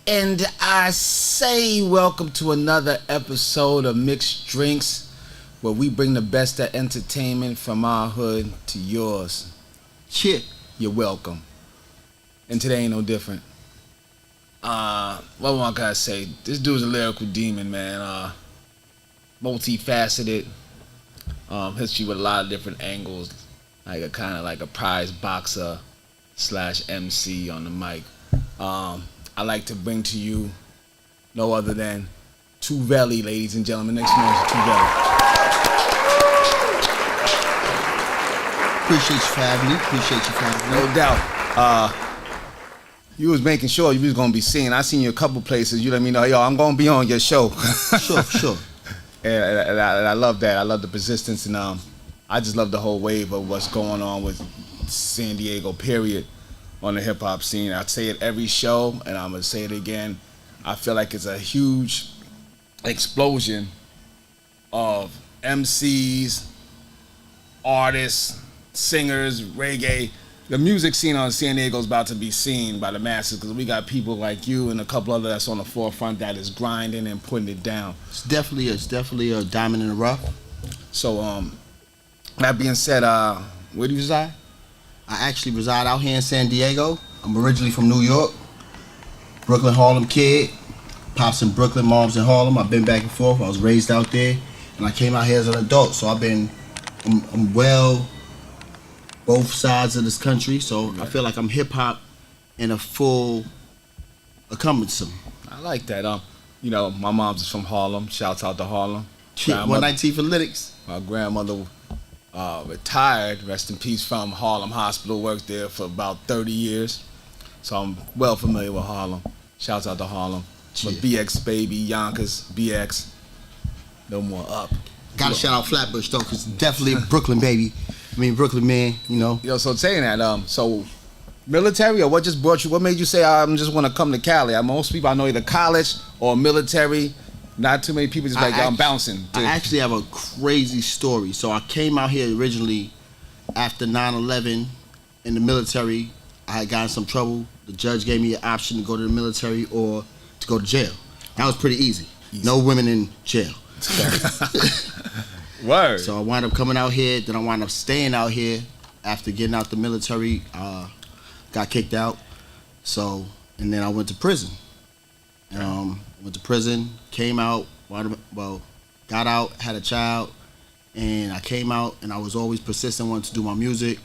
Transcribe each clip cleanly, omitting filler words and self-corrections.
And I say welcome to another episode of MixxDrinks, where we bring the best of entertainment from our hood to yours. Shit. You're welcome. And today ain't no different. What I gotta say? This dude's a lyrical demon, man. Multifaceted. Hits you with a lot of different angles, like a kind of like a prize boxer / MC on the mic. I like to bring to you no other than Toovelli, ladies and gentlemen. Next man is Toovelli. Appreciate you for having me. No doubt. You was making sure you was gonna be seen. I seen you a couple places. You let me know, yo, I'm gonna be on your show. Sure. And I love that. I love the persistence, and I just love the whole wave of what's going on with San Diego, period, on the hip hop scene. I say it every show, and I'm gonna say it again. I feel like it's a huge explosion of MCs, artists, singers, reggae. The music scene on San Diego is about to be seen by the masses because we got people like you and a couple other that's on the forefront that is grinding and putting it down. It's definitely a diamond in the rough. So that being said, where do you reside? I actually reside out here in San Diego. I'm originally from New York, Brooklyn, Harlem kid. Pops in Brooklyn, mom's in Harlem. I've been back and forth. I was raised out there, and I came out here as an adult. So I'm well both sides of this country. So I feel like I'm hip hop in a full accompaniment. I like that. You know, my mom's is from Harlem. Shouts out to Harlem. 119 for Linux. My grandmother retired, rest in peace, from Harlem Hospital. Worked there for about 30 years. So I'm well familiar with Harlem. Shouts out to Harlem. But BX baby, Yonkers, BX. No more up. Gotta shout out Flatbush though, cause definitely a Brooklyn baby. I mean Brooklyn man, you know. Yo, so saying that, so military or what just brought you? What made you say I just want to come to Cali? Most people I know either college or military. Not too many people just like I'm bouncing. Dude. I actually have a crazy story. So I came out here originally after 9/11 in the military. I had gotten some trouble. The judge gave me an option to go to the military or to go to jail. That was pretty easy. No women in jail. Word. So I wound up coming out here. Then I wound up staying out here after getting out the military. Got kicked out. So and then I went to prison. Went to prison, came out, got out, had a child, and I came out and I was always persistent, wanted to do my music.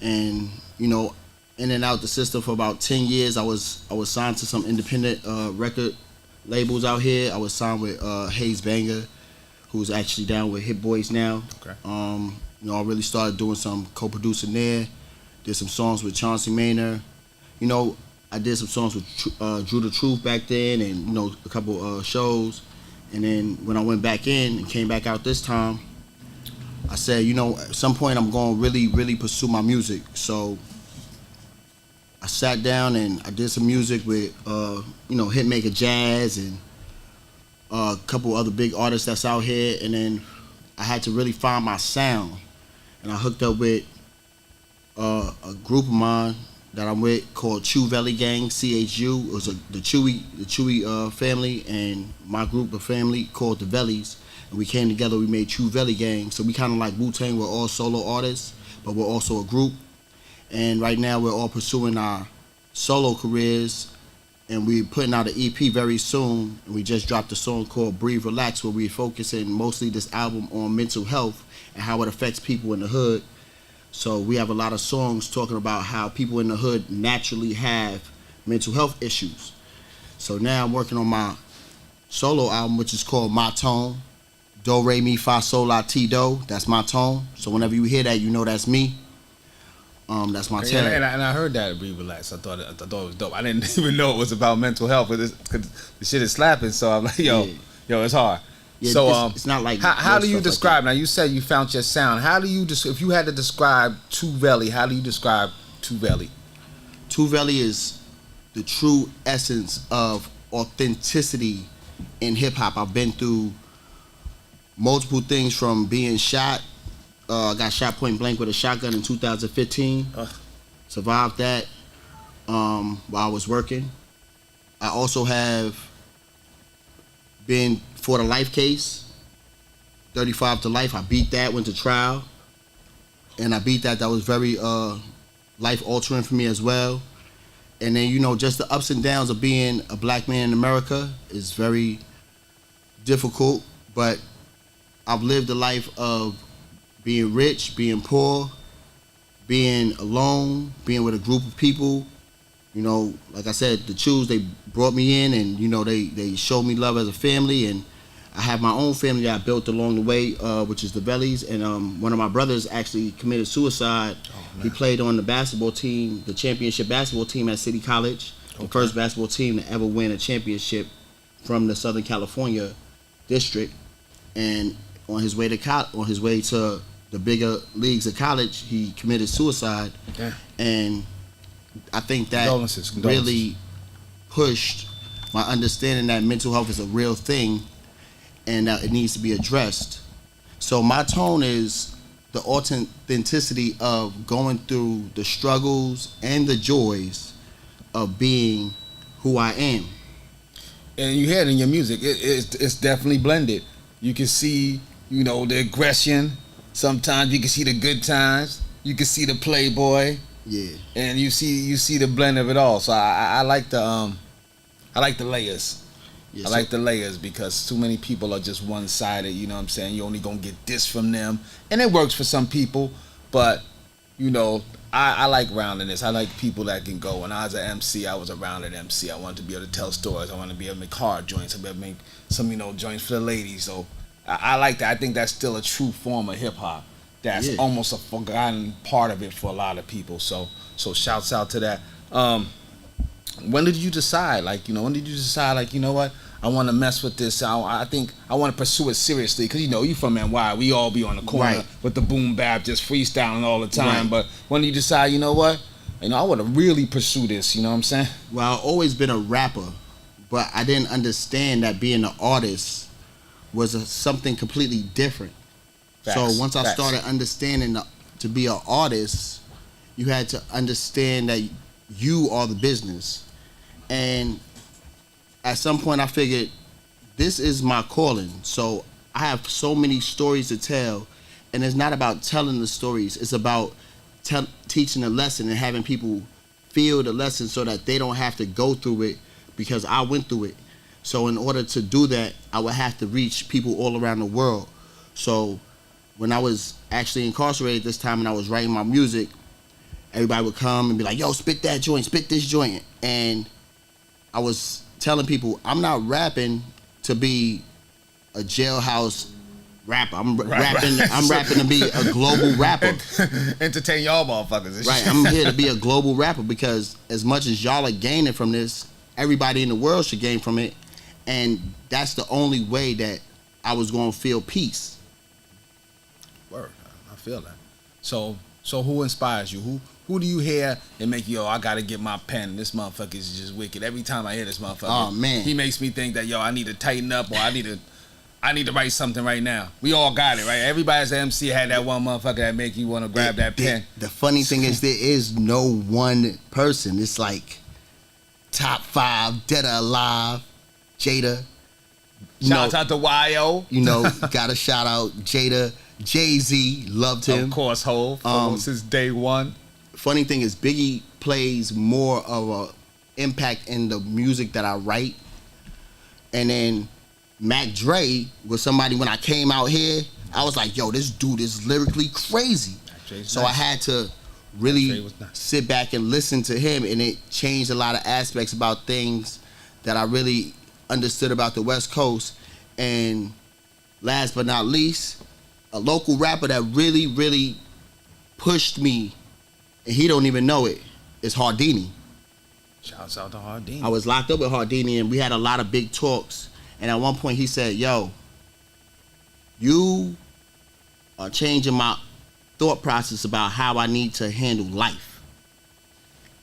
And, you know, in and out the system for about 10 years. I was signed to some independent record labels out here. I was signed with Hayes Banger, who's actually down with Hit Boys now. Okay. You know, I really started doing some co-producing there. Did some songs with Chauncey Maynard. You know, I did some songs with Drew the Truth back then, and you know, a couple shows. And then when I went back in and came back out this time, I said, you know, at some point I'm going to really pursue my music. So I sat down and I did some music with, you know, Hitmaker Jazz and a couple other big artists that's out here. And then I had to really find my sound. And I hooked up with a group of mine that I'm with called Toovelli Gang, CHU. It was the Chewy family and my group of family called the Vellies. And we came together, we made Toovelli Gang. So we kind of like Wu-Tang, we're all solo artists, but we're also a group. And right now we're all pursuing our solo careers, and we're putting out an EP very soon. And we just dropped a song called Breathe Relax, where we're focusing mostly this album on mental health and how it affects people in the hood. So we have a lot of songs talking about how people in the hood naturally have mental health issues. So now I'm working on my solo album, which is called My Tone. Do, re, mi, fa, sol, la, ti, do. That's my tone. So whenever you hear that, you know that's me. That's my talent. And I heard that Breathe Relax. I thought it was dope. I didn't even know it was about mental health, but the shit is slapping. So I'm like, yo, it's hard. Yeah, so it's not like how do you describe? Now you said you found your sound. How do you if you had to describe Toovelli? How do you describe Toovelli? Toovelli is the true essence of authenticity in hip hop. I've been through multiple things, from being shot. I got shot point blank with a shotgun in 2015. Survived that while I was working. I also have been for the life case, 35 to life. I beat that, went to trial, and I beat that. That was very life altering for me as well. And then, you know, just the ups and downs of being a black man in America is very difficult, but I've lived a life of being rich, being poor, being alone, being with a group of people. You know, like I said, the Chews, they brought me in, and, you know, they showed me love as a family, and I have my own family that I built along the way, which is the Toovellis, and one of my brothers actually committed suicide. He played on the basketball team, the championship basketball team at City College, the first basketball team to ever win a championship from the Southern California district. And on his way to the bigger leagues of college, he committed suicide. Yeah. And I think that Condolences. Really pushed my understanding that mental health is a real thing and that it needs to be addressed. So my tone is the authenticity of going through the struggles and the joys of being who I am. And you hear it in your music. It's definitely blended. You can see, you know, the aggression. Sometimes you can see the good times. You can see the playboy. Yeah. And you see the blend of it all. So I like the layers. Yes, I like the layers because too many people are just one-sided, you know what I'm saying? You're only going to get this from them. And it works for some people, but, you know, I like roundedness. I like people that can go. When I was an MC, I was a rounded MC. I wanted to be able to tell stories. I wanted to be able to make hard joints. I wanted to make some, you know, joints for the ladies. So I like that. I think that's still a true form of hip-hop. That's almost a forgotten part of it for a lot of people. So shouts out to that. When did you decide? Like, you know, when did you decide, like, you know what? I want to mess with this. I think I want to pursue it seriously. Because, you know, you from NY. We all be on the corner with the boom bap just freestyling all the time. Right. But when did you decide, you know what? You know, I want to really pursue this. You know what I'm saying? Well, I've always been a rapper. But I didn't understand that being an artist was something completely different. Facts. So once I started understanding to be an artist, you had to understand that you are the business. And at some point I figured this is my calling. So I have so many stories to tell, and it's not about telling the stories. It's about teaching a lesson and having people feel the lesson so that they don't have to go through it because I went through it. So in order to do that, I would have to reach people all around the world. So when I was actually incarcerated this time and I was writing my music, everybody would come and be like, yo, spit that joint, spit this joint. And I was telling people, I'm not rapping to be a jailhouse rapper. I'm rapping to be a global rapper. Entertain y'all motherfuckers. Right, I'm here to be a global rapper because as much as y'all are gaining from this, everybody in the world should gain from it. And that's the only way that I was going to feel peace. Word, I feel that. So who inspires you? Who do you hear and make you, yo, I gotta get my pen. This motherfucker is just wicked. Every time I hear this motherfucker, oh man, he makes me think that, yo, I need to tighten up or I need to write something right now. We all got it, right? Everybody's MC had that one motherfucker that make you want to grab that pen. The funny thing is there is no one person. It's like top 5, dead or alive, Jada. Shout out to YO. You know, gotta shout out Jada. Jay-Z, loved him. Of course, Hov, since day one. Funny thing is Biggie plays more of a impact in the music that I write. And then Mac Dre was somebody, when I came out here, I was like, yo, this dude is lyrically crazy. So nice. I had to really sit back and listen to him, and it changed a lot of aspects about things that I really understood about the West Coast. And last but not least, a local rapper that really, really pushed me, and he don't even know it, is Hardini. Shouts out to Hardini. I was locked up with Hardini, and we had a lot of big talks. And at one point he said, yo, you are changing my thought process about how I need to handle life.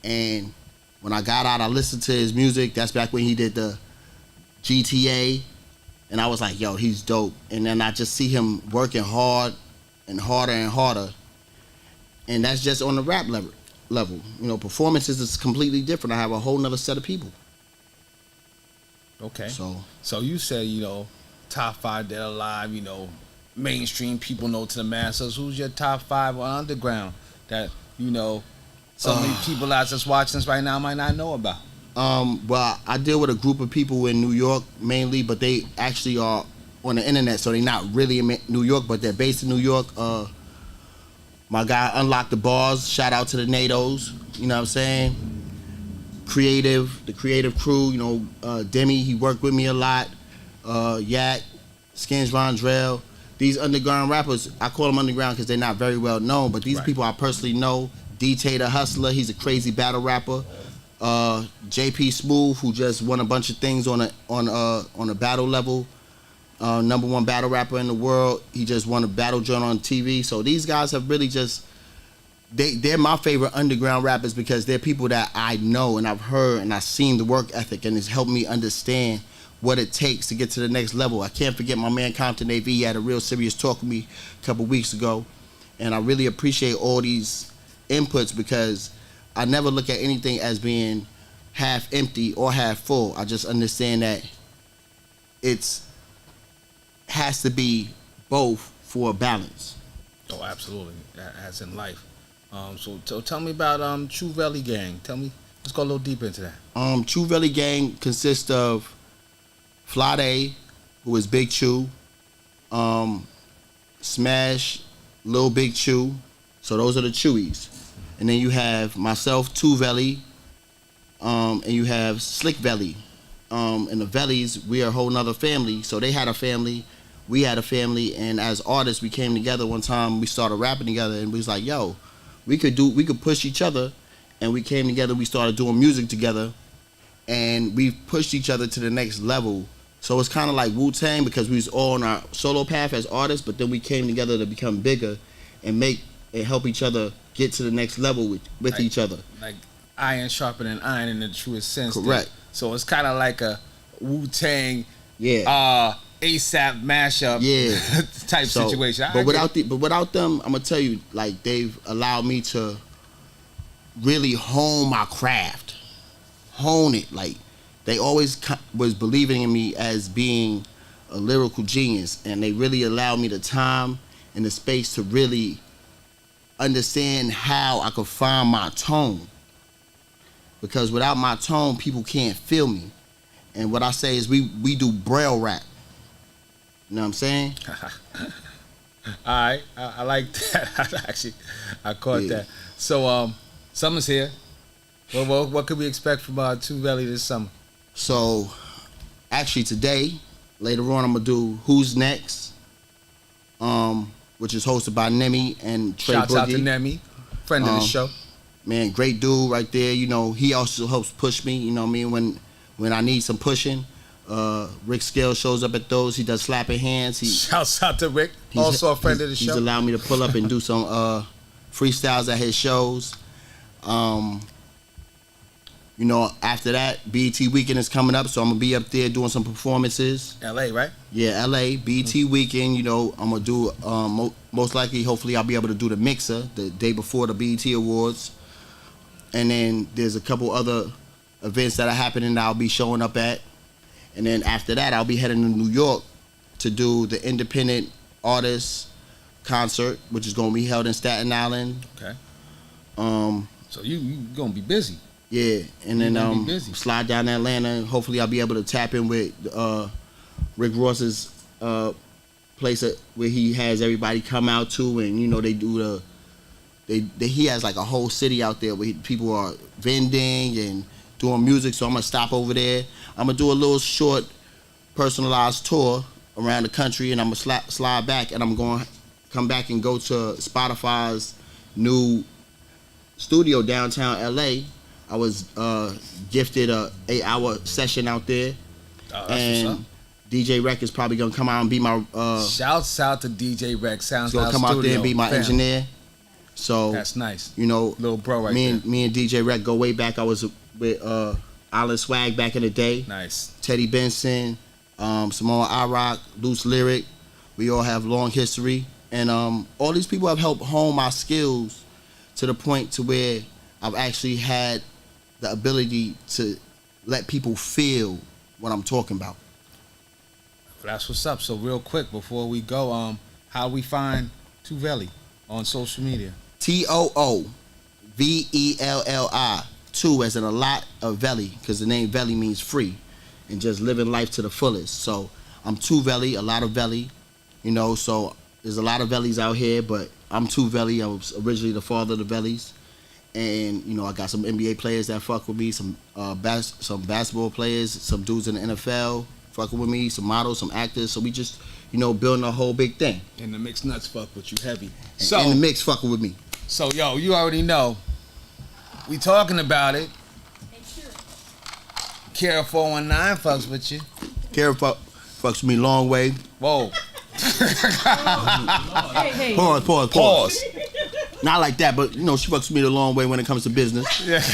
And when I got out, I listened to his music. That's back when he did the GTA. And I was like, yo, he's dope. And then I just see him working hard and harder and harder. And that's just on the rap level. You know, performances is completely different. I have a whole nother set of people. Okay. So So you said, top 5 dead or alive, mainstream people know to the masses. Who's your top 5 on underground that, so many people out that's watching us right now might not know about? well, I deal with a group of people in New York mainly, but they actually are on the internet, so they're not really in New York, but they're based in New York. My guy Unlock the Bars, shout out to the NATOs, you know what I'm saying? The creative crew, Demi, he worked with me a lot. Yak, Skins Rondrell. These underground rappers, I call them underground because they're not very well known, but these Right. people I personally know. D-Tay the Hustler, he's a crazy battle rapper. JP Smooth, who just won a bunch of things on a battle level. #1 battle rapper in the world. He just won a battle joint on TV. So these guys have really just they're my favorite underground rappers because they're people that I know and I've heard and I've seen the work ethic, and it's helped me understand what it takes to get to the next level. I can't forget my man Compton AV. He had a real serious talk with me a couple weeks ago, and I really appreciate all these inputs because I never look at anything as being half empty or half full. I just understand that it's has to be both for a balance. Oh, absolutely. As in life. So tell me about Toovelli Gang. Let's go a little deeper into that. Toovelli Gang consists of Flade, who is Big Chew, Smash, Lil Big Chew. So those are the Chewies. And then you have myself, Toovelli, and you have Slick Velli. And the Vellies, we are a whole nother family. So they had a family, we had a family, and as artists, we came together one time. We started rapping together, and we was like, yo, we could push each other, and we came together. We started doing music together, and we pushed each other to the next level. So it's kind of like Wu-Tang because we was all on our solo path as artists, but then we came together to become bigger and help each other get to the next level with each other. Like iron sharpening iron in the truest sense. Correct. So it's kind of like a Wu-Tang, Yeah. ASAP mashup, type situation. But without them, I'm gonna tell you, like they've allowed me to really hone my craft, hone it. Like they always was believing in me as being a lyrical genius, and they really allowed me the time and the space to really understand how I could find my tone. Because without my tone, people can't feel me. And what I say is we do braille rap. You know what I'm saying? All right, I like that. I caught that. So summer's here. What could we expect from Toovelli this summer? So actually today, later on, I'm gonna do Who's Next, which is hosted by Nemi and Trey Shouts Boogie. out to Nemi, friend of the show. Man, great dude right there. He also helps push me. You know what I mean? When I need some pushing, Rick Scale shows up at those. He does slapping hands. Shouts out to Rick, also a friend of the show. He's allowed me to pull up and do some freestyles at his shows. After that, BET Weekend is coming up, so I'm gonna be up there doing some performances. LA, right? Yeah, LA, BET Weekend. I'm gonna do most likely, hopefully, I'll be able to do the Mixer the day before the BET Awards, and then there's a couple other events that are happening that I'll be showing up at, and then after that, I'll be heading to New York to do the Independent Artists Concert, which is gonna be held in Staten Island. Okay. So you gonna be busy. Yeah, and then slide down to Atlanta, and hopefully I'll be able to tap in with Rick Ross's place where he has everybody come out to, and they do he has like a whole city out there where people are vending and doing music. So I'm gonna stop over there. I'm gonna do a little short, personalized tour around the country, and I'm gonna slide back, and I'm gonna come back and go to Spotify's new studio downtown LA. I was gifted a 8-hour session out there, and DJ Rec is probably gonna come out and be my. Shouts out to DJ Rec. Sounds gonna come out there and be my engineer. So that's nice. Little bro right there. Me and DJ Rec go way back. I was with Island Swag back in the day. Nice. Teddy Benson, Samoa iRock, Loose Lyric. We all have long history, and all these people have helped hone my skills to the point to where I've actually had the ability to let people feel what I'm talking about. That's what's up. So real quick before we go, how we find Toovelli on social media? TOOVELLI. Two as in a lot of Velli, because the name Velli means free, and just living life to the fullest. So I'm Toovelli, a lot of Velli, you know. So there's a lot of Vellis out here, but I'm Toovelli. I was originally the father of the Vellis, and you know I got some NBA players that fuck with me, some basketball players, some dudes in the NFL fucking with me, some models, some actors. So we just, you know, building a whole big thing. And the Mixx Nuts fuck with you heavy. And the Mix fucking with me. So yo, you already know. We talking about it. Kara 419 fucks with you. Kara fucks with me long way. Whoa. Hey. Pause. Not like that, but you know she fucks with me the long way when it comes to business. Yeah.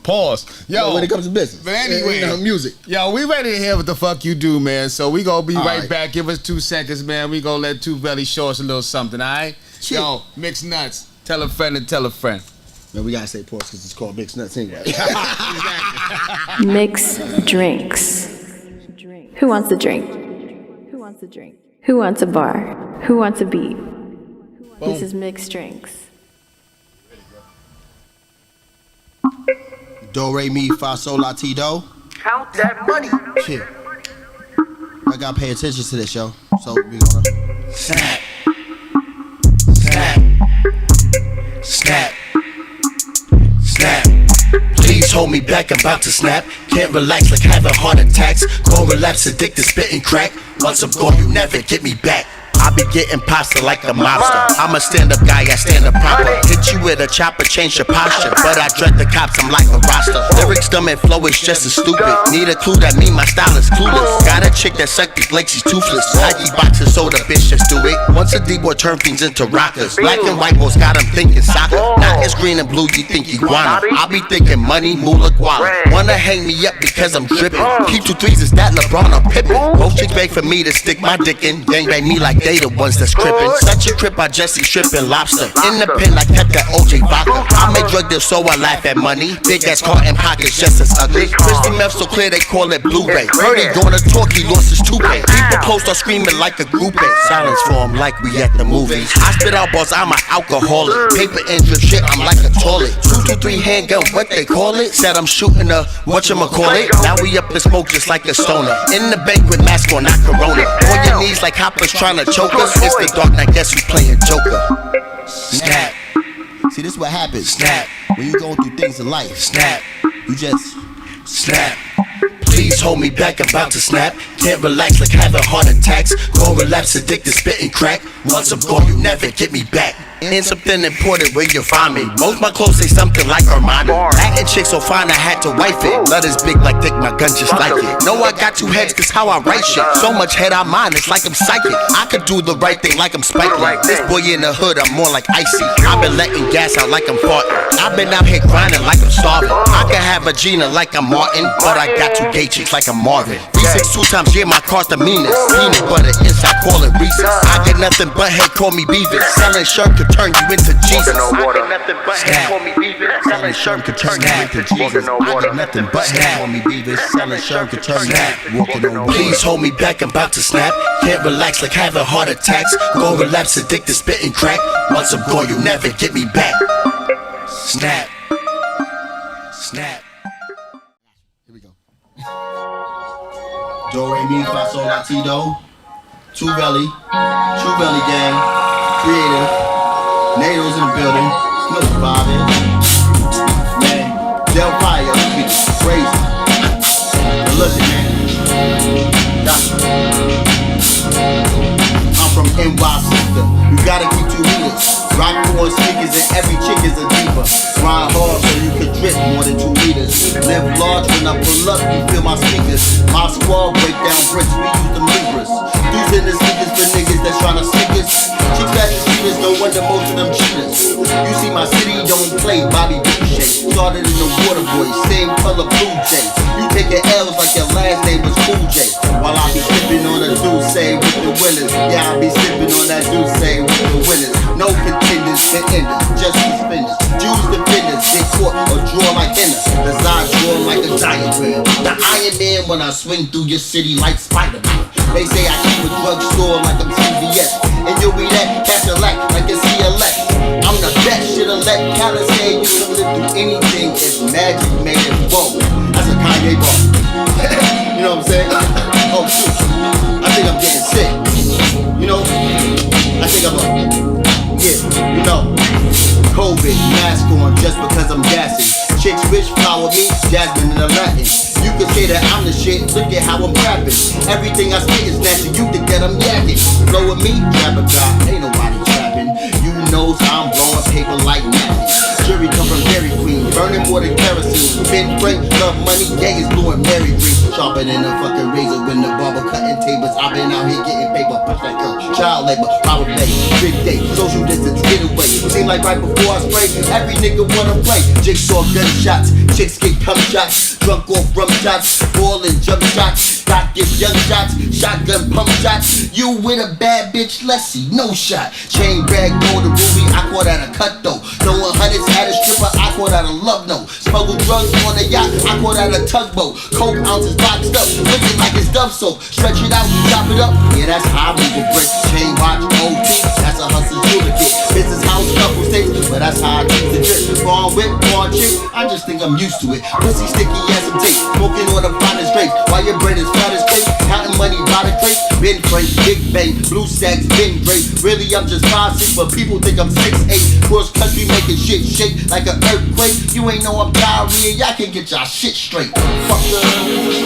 Pause. Yo, when it comes to business. But anyway, you know, music. Yo, we ready to hear what the fuck you do, man. So we gonna be right right back. Give us 2 seconds, man. We gonna let Toovelli show us a little something, all right? Shit. Yo, Mixx Nuts. Tell a friend and tell a friend. Man, we gotta say pause because it's called Mixx Nuts anyway. MixxDrinks. Who wants a drink? Who wants a drink? Who wants a bar? Who wants a beat? Boom. This is MixxDrinks. Do, re, mi, fa, sol, la, ti, do. Count that money. Shit. I gotta pay attention to this, yo. So we gonna Snap. Snap. Snap. Snap. Please hold me back, I'm about to snap. Can't relax like having heart attacks. Go relapse, addicted, spitting crack. Once I'm gone, you never get me back. I be getting pasta like a mobster. I'm a stand-up guy, I stand up proper. Hit you with a chopper, change your posture. But I dread the cops, I'm like a roster. Lyrics dumb and flow is just as stupid. Need a clue that mean my style is clueless. Got a chick that suck these legs, she's toothless. Nike boxes, so the bitch just do it. Once a D-boy turn things into rockers. Black and white boys got them thinking soccer. Not as green and blue, you think iguana. I be thinking money, moolah, guala. Wanna hang me up because I'm dripping. Keep 2 3s, is that LeBron or Pippen? Both chicks beg for me to stick my dick in. Gang bang me like they the ones that's crippin'. Such a crip, I just see strippin' lobster. In the pen, I kept that OJ vodka. I make drug deals, so I laugh at money. Big ass car and pockets, just as ugly. Crystal meth so clear, they call it Blu-ray. Heard he doing a talk, he lost his toupee. People post are screaming like a groupie. Silence for him like we at the movies. I spit out bars, I'm an alcoholic. Paper and drip shit, I'm like a toilet. 223 handgun, what they call it? Said I'm shooting a whatchamacallit. Now we up in smoke just like a stoner. In the bank with mask on, not corona. On your knees like hoppers trying to choke us. It's the dark night, guess who's playing Joker? Snap. see this is what happens. Snap. When you going through things in life. Snap. You just Snap. Please hold me back, I'm about to snap. Can't relax like having heart attacks. Go relapse, addicted, spitting crack. Once I'm gone, you never get me back. And something important where you find me. Most my clothes say something like Armani. Latin chick so fine I had to wife it. Letters big like dick, my gun just like it. Know I got 2 heads cause how I write shit. So much head I mind, it's like I'm psychic. I could do the right thing like I'm Spike Lee. This boy in the hood, I'm more like Icy. I've been letting gas out like I'm farting. I've been out here grinding like I'm starving. I can have a Gina like I'm Martin, but I got 2 gay chicks like I'm Marvin. V6 2 times, yeah, my car's the meanest. Peanut butter inside, call it Reese's. I get nothing but head, call me Beavis. Selling shirt could turn you into Jesus. I get nothing but head, call me Beavis. Selling shirt could turn you into Jesus. I get nothing but head, call me Beavis. Selling shirt could turn you walking on water. Please hold me back, I'm about to snap. Can't relax like having heart attacks. Go relapse, addicted, spitting crack. Once I'm gone, you never get me back. Snap. Snap. here we go. Do re mi fa sol la ti do. Toovelli, True Belly Gang, Creative, NATO's in the building. You know what the vibe is. Man, Del Fire, be crazy. Listen, man. I'm from NY sister. You gotta keep 2 liters. Rock 4 sneakers and every chick is a diva. Grind hard so you can drip more than 2 liters. Live large when I pull up, you feel my sneakers. My squad break down bricks, we use them Libras. Dudes in the sneakers for niggas that's tryna stick us. Chicks that cheaters, no wonder most of them cheaters. You see my city don't play, Bobby Boucher. Started in the water boy, same color Blue Jay. You taking L's like your last name was Cool J. While I be sipping on a Douce with the winners. Yeah, I be sipping on that Douce with the winners. No contenders, and enders, just suspenders. Jews defenders, get caught or draw like henna. Design drawn like a diagram. The Iron Man when I swing through your city like Spider-Man. They say I keep a drugstore like I'm CVS, and you'll be that catch a lack like a CLX. I'm the best, should've let Callus say you can live through anything if magic made it whoa. That's a Kanye bar. You know what I'm saying? Oh shoot, I think I'm getting sick. You know, I think you know, COVID, mask on just because I'm gassing. Chicks rich flower me, Jasmine in the Latin. You can say that I'm the shit, look at how I'm rapping. Everything I spit is nasty, you think that I'm yakking. Flow with me, trap a guy, ain't nobody trapping. You knows I'm blowing paper like napkins. Jury come from Dairy Queen, burning more than kerosene. Ben Frank, love money, gay is blue and Mary Green. Sharper than a fucking razor when the barber cutting tables. I've been out here getting paper, push that girl. Child labor, power play, big day, social distance, get away. Seem like right before I spray, every nigga wanna play. Jigsaw gunshots, chicks get cum shots, drunk off rum shots, ball and jump shots. Got give young shots, shotgun pump shots. You with a bad bitch, let's see, no shot. Chain bag, gold, the ruby, I call that a cut though. Throwing hundreds at a stripper, I call that a love note. Smuggle drugs on a yacht, I call that a tugboat. Coke ounces boxed up, looking like it's dump soap. Stretch it out, chop it up, yeah that's how I move a brick. Chain watch, OT, that's a hustler's duplicate. Business house, couple states, but that's how I keep the drip. Born whip, born chick, I just think I'm used to it. Pussy sticky as some tape, smoking on the finest grapes. While your bread is fat as cake, counting money by the crate. Ben Frank, Big Bang, blue sacks, Ben Drake. Really I'm just 5'6", but people think I'm 6'8". Cross country making shit shake like an earthquake. You ain't know I'm diarrhea, y'all can't get y'all shit straight. Fucker,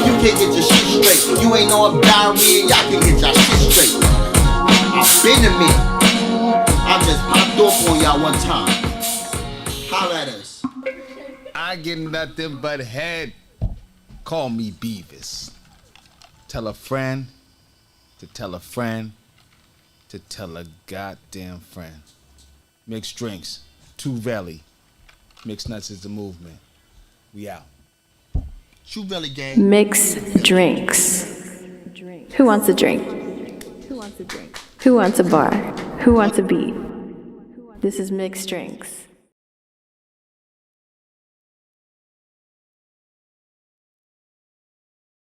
you can't get your shit straight. You ain't know I'm diarrhea, y'all can't get y'all shit straight. I've been a minute. I just popped off on y'all one time. Holla at us. I get nothing but head. Call me Beavis. Tell a friend to tell a friend to tell a goddamn friend. MixxDrinks, Toovelli. Mixed Nuts is the movement. We out. Toovelli gang. MixxDrinks. Who wants a drink? Who wants a drink? Who wants a bar? Who wants a beat? This is MixxDrinks.